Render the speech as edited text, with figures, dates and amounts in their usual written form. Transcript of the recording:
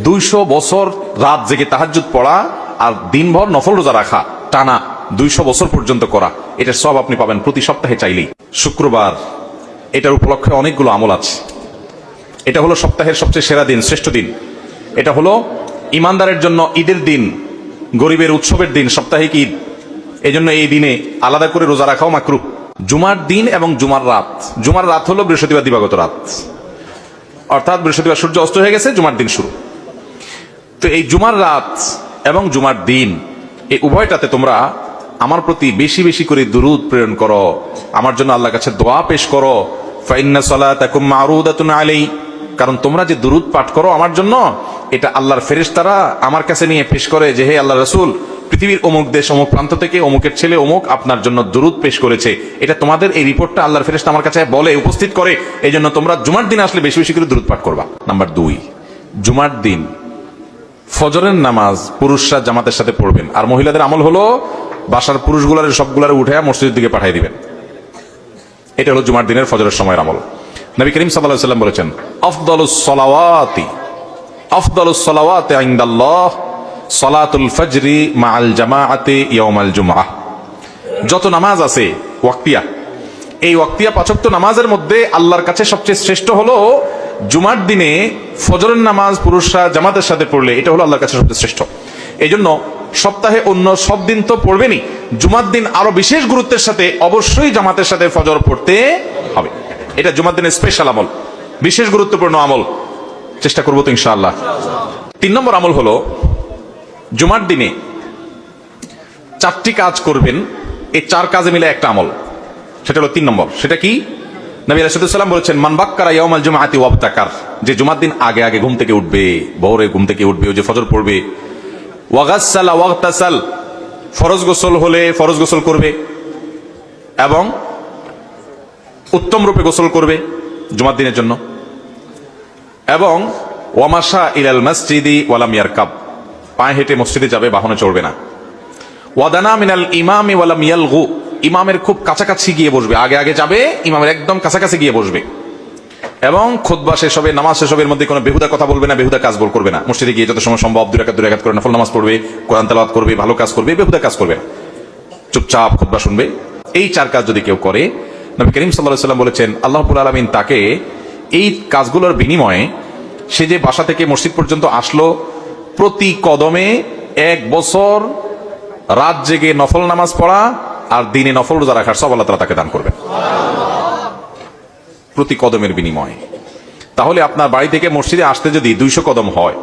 200 বছর রাত জেগে তাহাজ্জুদ পড়া আর দিনভর নফল রোজা রাখা টানা 200 বছর পর্যন্ত করা, এটার সব আপনি পাবেন প্রতি সপ্তাহে চাইলেই। শুক্রবার, এটার উপলক্ষে অনেকগুলো আমল আছে। এটা হলো সপ্তাহের সবচেয়ে সেরা দিন, শ্রেষ্ঠ দিন। এটা হলো ইমানদারের জন্য ঈদের দিন, গরিবের উৎসবের দিন, সাপ্তাহিক ঈদ। এজন্য এই দিনে আলাদা করে রোজা রাখাও মাকরুহ। জুমার দিন এবং জুমার রাত, জুমার রাত হলো বৃহস্পতিবার দিবাগত রাত, অর্থাৎ বৃহস্পতিবার সূর্য অস্ত হয়ে গেছে, জুমার দিন শুরু। তো এই জুমার রাত এবং জুমার দিন, এই উভয়টাতে তোমরা আমার প্রতি বেশি বেশি করে দুরূদ প্রেরণ করো, আমার জন্য আল্লাহর কাছে দোয়া পেশ করো। ফাইন্না সালাতাকুম মারুদাতুন আলাই, কারণ তোমরা যে দুরূদ পাঠ করো আমার জন্য, এটা আল্লাহর ফেরেশতারা আমার কাছে নিয়ে পেশ করে যে হে আল্লাহর রাসূল, পৃথিবীর অমুক দেশ অমুক প্রান্ত থেকে অমুকের ছেলে অমুক আপনার জন্য দুরূদ পেশ করেছে। এটা তোমাদের এই রিপোর্টটা আল্লাহর ফেরেশতা আমার কাছে বলে, উপস্থিত করে। এই জন্য তোমরা জুমার দিন আসলে বেশি বেশি করে দুরূদ পাঠ করবা। নাম্বার 2, জুমার দিন ফজরের নামাজ পুরুষরা জামাতের সাথে পড়বেন, আর মহিলাদের আমল হলো বাসার পুরুষগুলার সবগুলার উঠে মসজিদের দিকে পাঠিয়ে দিবেন। এটা হলো জুমার দিনের ফজরের সময়ের আমল। নবী করিম সাল্লাল্লাহু আলাইহি ওয়াসাল্লাম বলেছেন, আফদালুস সালাওয়াতি ইনদাল্লাহ সালাতুল ফজরি মাআল জামাআতি ইয়াউমাল জুমআহ। যত নামাজ আছে ওয়াক্তিয়া, এই ওয়াক্তিয়া 5 ওয়াক্ত নামাজের মধ্যে আল্লাহর কাছে সবচেয়ে শ্রেষ্ঠ হলো জুমার দিনে ফজরের নামাজ পুরুষরা জামাতের সাথে পড়লে, এটা হলো আল্লাহর কাছে সবচেয়ে শ্রেষ্ঠ। এই জন্য সপ্তাহে অন্য সব দিন তো পড়বেনই, জুমার দিন আরো বিশেষ গুরুত্বের সাথে অবশ্যই জামাতের সাথে ফজর পড়তে হবে। এটা জুমার দিনের স্পেশাল আমল, বিশেষ গুরুত্বপূর্ণ আমল। চেষ্টা করবো তো ইনশাআল্লাহ। 3 নম্বর আমল হলো জুমার দিনে 4টি কাজ করবেন, এই 4 কাজে মিলে একটা আমল, সেটা হলো 3 নম্বর। সেটা কি? নবী রাসূলুল্লাহ সাল্লাল্লাহু আলাইহি ওয়াসাল্লাম বলেছেন, মান বাক্কারা ইয়াউমাল জুমআতি ওয়াবতাকার, যে জুমার দিন আগে আগে ঘুম থেকে উঠবে, ভোরে ঘুম থেকে উঠবে, ওই যে ফজর পড়বে। ওয়াগাসসালা ওয়াগতাসাল, ফরজ গোসল হলে ফরজ গোসল করবে এবং উত্তম রূপে গোসল করবে জুমার দিনের জন্য। এবং ওয়ামাশা ইলাল মসজিদি ওয়ালাম ইয়ারকাব, পায়ে হেঁটে মসজিদে যাবে, বাহনে চড়বে না। ওয়াদানা মিনাল ইমামি ওয়ালাম ইয়ালগু, ইমামের খুব কাছাকাছি গিয়ে বসবে, আগে আগে যাবে, ইমামের একদম কাছাকাছি গিয়ে বসবে। এবং খুতবা শেষ হবে, নামাজ শেষ হবে, এর মধ্যে কোনো বেহুদা কথা বলবে না, বেহুদা কাজ করবে না। মসজিদে গিয়ে যত সময় সম্ভব 2 রাকাত করে নফল নামাজ পড়বে, কোরআন তেলাওয়াত করবে, ভালো কাজ করবে, বেহুদা কাজ করবে না, চুপচাপ খুতবা শুনবে। এই 4 কাজ যদি কেউ করে, নবী করিম সাল্লাল্লাহু আলাইহি ওয়াসাল্লাম বলেছেন, আল্লাহ রাব্বুল আলামিন তাকে এই কাজগুলোর বিনিময়ে, সে যে বাসা থেকে মসজিদ পর্যন্ত আসলো, প্রতি কদমে 1 বছর রাত জেগে নফল নামাজ পড়া আর দিনে নফল রোজা রাখার সব আল্লাহ তাআলা তাকে দান করবেন, প্রতি কদমের বিনিময়ে। তাহলে আপনার বাড়ি থেকে মসজিদে আসতে যদি 200 কদম হয়,